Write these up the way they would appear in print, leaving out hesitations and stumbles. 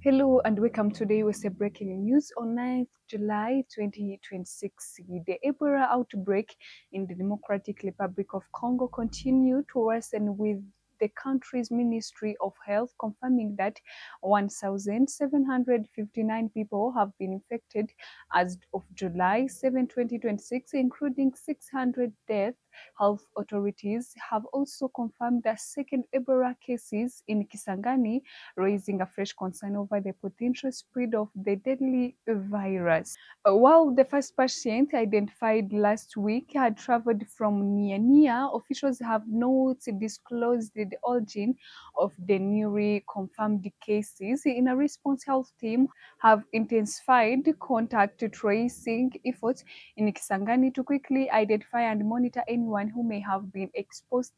Hello and welcome. Today with a breaking news on 9th July 2026. The Ebola outbreak in the Democratic Republic of Congo continued to worsen, with the country's Ministry of Health confirming that 1,759 people have been infected as of July 7, 2026, including 600 deaths. Health authorities have also confirmed the second Ebola cases in Kisangani, raising a fresh concern over the potential spread of the deadly virus. While the first patient identified last week had traveled from Niania, officials have not disclosed the origin of the newly confirmed cases. In a response, health team have intensified contact tracing efforts in Kisangani to quickly identify and monitor anyone who may have been exposed,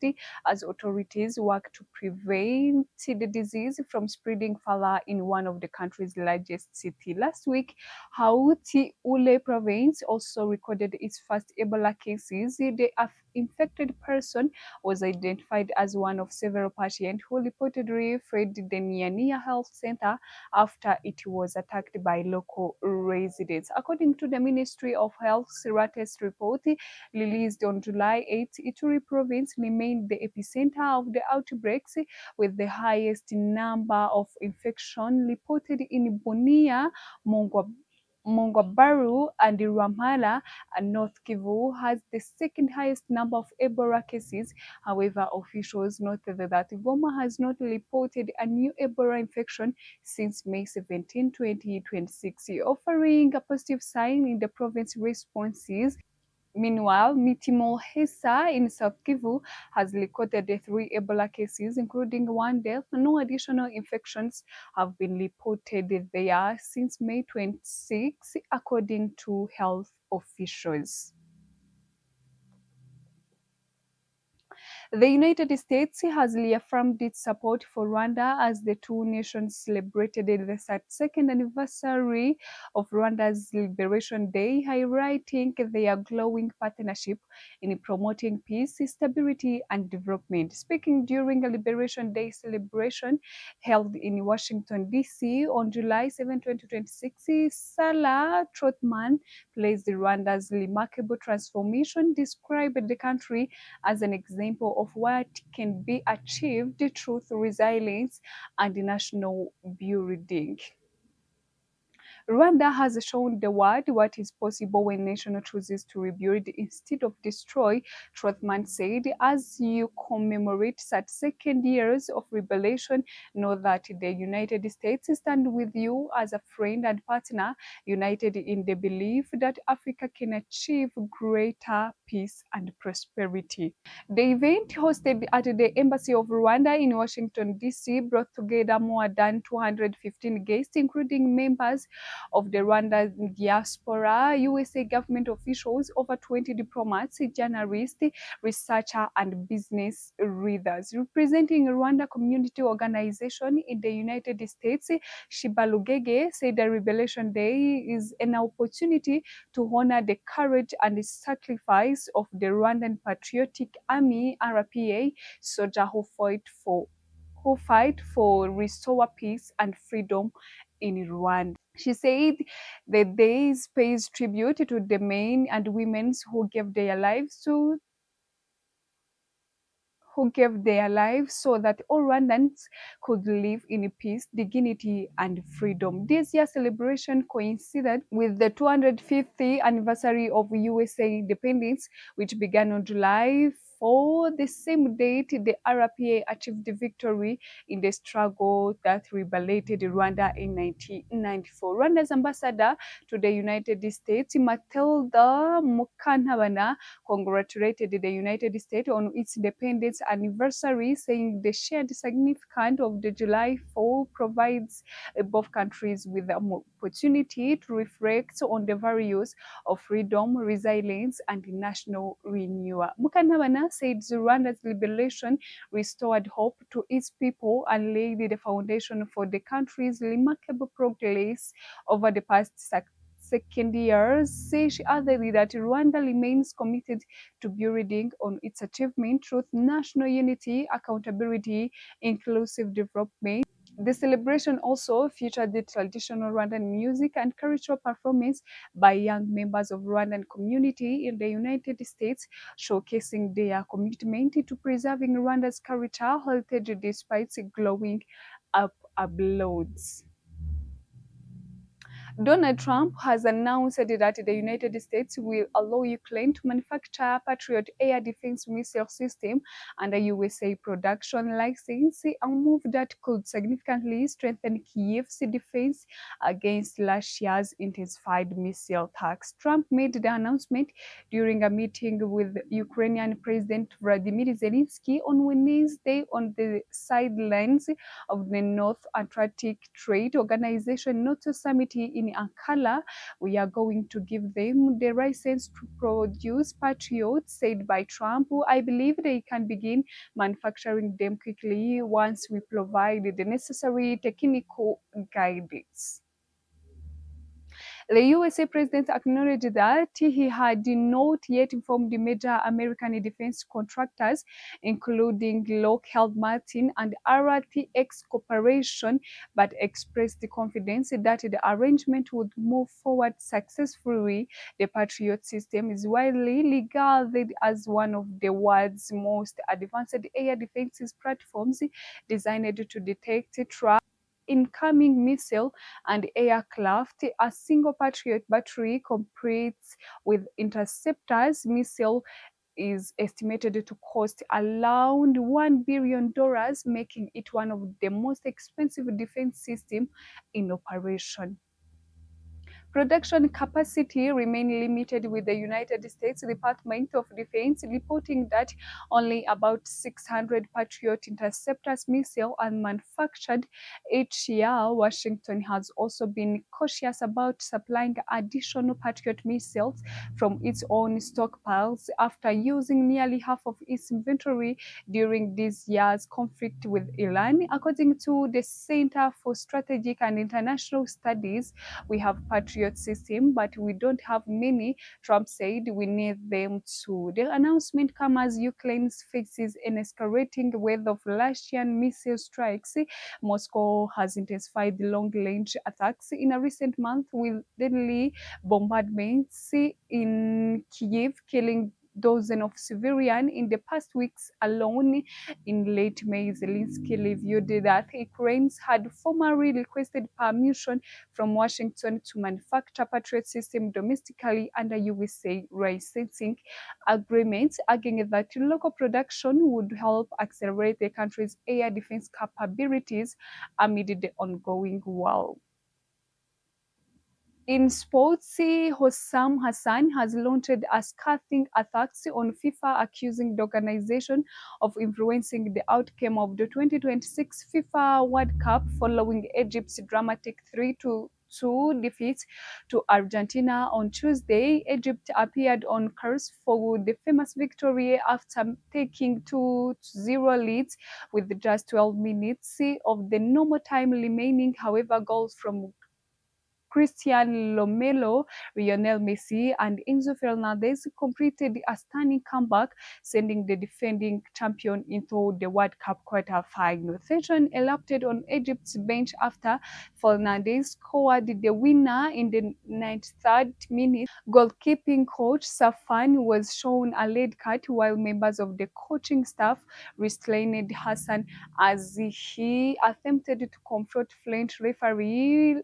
as authorities work to prevent the disease from spreading further in one of the country's largest cities. Last week, Hauti Ule province also recorded its first Ebola cases. The infected person was identified as one of several patients who reportedly fled the Niania Health Center after it was attacked by local residents. According to the Ministry of Health's latest report released on July 8, Ituri province remained the epicenter of the outbreaks, with the highest number of infection reported in Bunia, Mongobaru, and Ramala, and North Kivu has the second highest number of Ebola cases. However, officials noted that Goma has not reported a new Ebola infection since May 17, 2026, offering a positive sign in the province responses. Meanwhile, Mitimo Hesa in South Kivu has recorded three Ebola cases, including one death. No additional infections have been reported there since May 26, according to health officials. The United States has reaffirmed its support for Rwanda as the two nations celebrated the 32nd anniversary of Rwanda's Liberation Day, highlighting their glowing partnership in promoting peace, stability, and development. Speaking during a Liberation Day celebration held in Washington, D.C. on July 7, 2026, Sarah Trotman praised Rwanda's remarkable transformation, described the country as an example of what can be achieved through resilience and national building. Rwanda has shown the world what is possible when nation chooses to rebuild instead of destroy, Trothman said. As you commemorate such second years of revelation, know that the United States stand with you as a friend and partner, united in the belief that Africa can achieve greater peace and prosperity. The event, hosted at the Embassy of Rwanda in Washington, D.C., brought together more than 215 guests, including members of the Rwanda diaspora, USA government officials, over 20 diplomats, journalists, researchers, and business leaders. Representing Rwanda Community Organization in the United States, Shiba Lugege said the Revelation Day is an opportunity to honor the courage and sacrifice of the Rwandan Patriotic Army (RPA) soldiers who fight for restore peace and freedom in Rwanda. She said the day pays tribute to the men and women who gave their lives so that all Rwandans could live in peace, dignity, and freedom. This year's celebration coincided with the 250th anniversary of USA independence, which began on July 4. The same date, the RPA achieved victory in the struggle that liberated Rwanda in 1994. Rwanda's ambassador to the United States, Matilda Mukantabana, congratulated the United States on its independence anniversary, saying the shared significance of the July 4 provides both countries with the opportunity to reflect on the values of freedom, resilience, and national renewal. Mukantabana said Rwanda's liberation restored hope to its people and laid the foundation for the country's remarkable progress over the past second years. She added that Rwanda remains committed to building on its achievement through national unity, accountability, inclusive development, The celebration also featured the traditional Rwandan music and cultural performance by young members of Rwandan community in the United States, showcasing their commitment to preserving Rwanda's cultural heritage despite glowing up uploads. Donald Trump has announced that the United States will allow Ukraine to manufacture Patriot air defense missile system under USA production license, a move that could significantly strengthen Kiev's defense against Russia's intensified missile attacks. Trump made the announcement during a meeting with Ukrainian President Vladimir Zelensky on Wednesday on the sidelines of the North Atlantic Trade Organization NATO summit in Ankara. We are going to give them the license to produce Patriots, said by Trump. I believe they can begin manufacturing them quickly once we provide the necessary technical guidance. The USA president acknowledged that he had not yet informed the major American defense contractors, including Lockheed Martin and RTX Corporation, but expressed the confidence that the arrangement would move forward successfully. The Patriot system is widely regarded as one of the world's most advanced air defense platforms, designed to detect, track, incoming missile and aircraft. A single Patriot battery competes with interceptors missile is estimated to cost around $1 billion, making it one of the most expensive defense systems in operation. Production capacity remained limited, with the United States Department of Defense reporting that only about 600 Patriot interceptors missiles are manufactured each year. Washington has also been cautious about supplying additional Patriot missiles from its own stockpiles after using nearly half of its inventory during this year's conflict with Iran. According to the Center for Strategic and International Studies, we have Patriot system, but we don't have many. Trump said we need them too. The announcement comes as Ukraine faces an escalating wave of Russian missile strikes. Moscow has intensified long-range attacks in a recent month with deadly bombardments in Kiev, killing dozens of civilians in the past weeks alone. In late May, Zelensky revealed that Ukraine had formally requested permission from Washington to manufacture Patriot system domestically under USA licensing agreements, arguing that local production would help accelerate the country's air defense capabilities amid the ongoing war. In sports, Hossam Hassan has launched a scathing attack on FIFA, accusing the organization of influencing the outcome of the 2026 FIFA World Cup following Egypt's dramatic 3-2 defeat to Argentina on Tuesday. Egypt appeared on course for the famous victory after taking 2-0 leads with just 12 minutes of the normal time remaining. However, goals from Cristiano Romero, Lionel Messi, and Enzo Fernandez completed a stunning comeback, sending the defending champion into the World Cup quarter-final. Tension erupted on Egypt's bench after Fernandez scored the winner in the 93rd minute. Goalkeeping coach Safan was shown a red card, while members of the coaching staff restrained Hassan as he attempted to confront French referee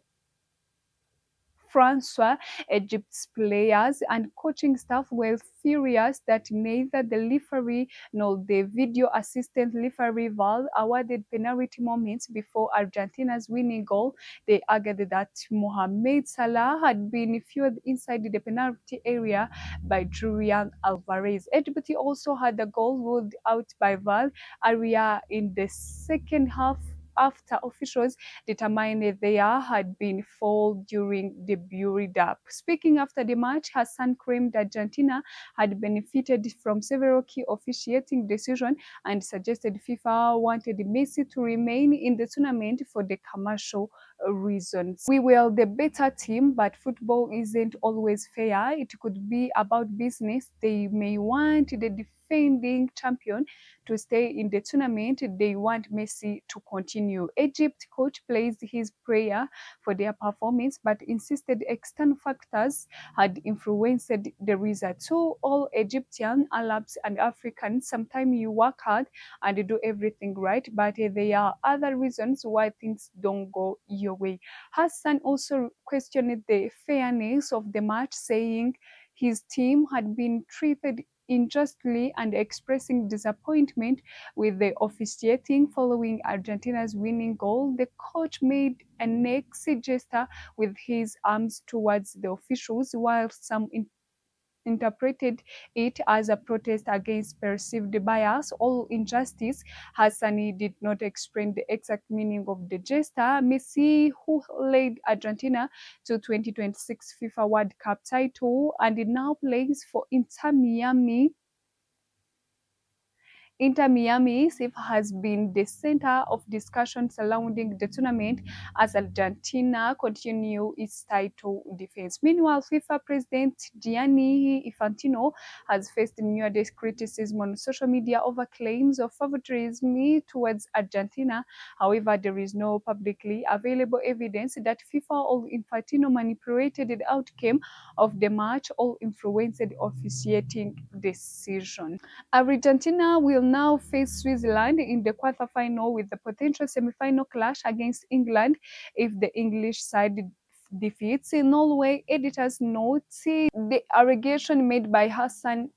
Francois. Egypt's players and coaching staff were furious that neither the referee nor the video assistant referee VAR awarded penalty moments before Argentina's winning goal. They argued that Mohamed Salah had been fueled inside the penalty area by Julian Alvarez. Egypt also had a goal ruled out by VAR area in the second half after officials determined there had been foul during the build-up. Speaking after the match, Hassan claimed Argentina had benefited from several key officiating decisions and suggested FIFA wanted Messi to remain in the tournament for the commercial reasons. We were the better team, but football isn't always fair. It could be about business. They may want the defending champion to stay in the tournament. They want Messi to continue. Egypt coach placed his prayer for their performance, but insisted external factors had influenced the result. So all Egyptian, Arabs, and Africans, sometimes you work hard and do everything right, but there are other reasons why things don't go your way. Hassan also questioned the fairness of the match, saying his team had been treated unjustly and expressing disappointment with the officiating following Argentina's winning goal. The coach made a next gesture with his arms towards the officials, while some interpreted it as a protest against perceived bias or injustice. Hassani did not explain the exact meaning of the gesture. Messi, who led Argentina to 2026 FIFA World Cup title and now plays for Inter Miami has been the center of discussion surrounding the tournament as Argentina continue its title defense. Meanwhile, FIFA President Gianni Infantino has faced numerous criticism on social media over claims of favoritism towards Argentina. However, there is no publicly available evidence that FIFA or Infantino manipulated the outcome of the match or influenced the officiating decision. Argentina will now face Switzerland in the quarterfinal with the potential semi-final clash against England if the English side defeats Norway. Editors note the allegation made by Hassan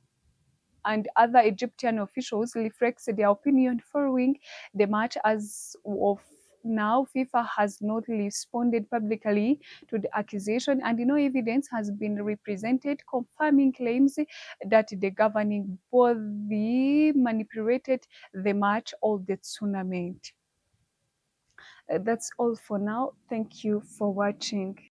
and other Egyptian officials reflects their opinion following the match. As of now, FIFA has not responded publicly to the accusation, and no evidence has been represented confirming claims that the governing body manipulated the match or the tournament. That's all for now. Thank you for watching.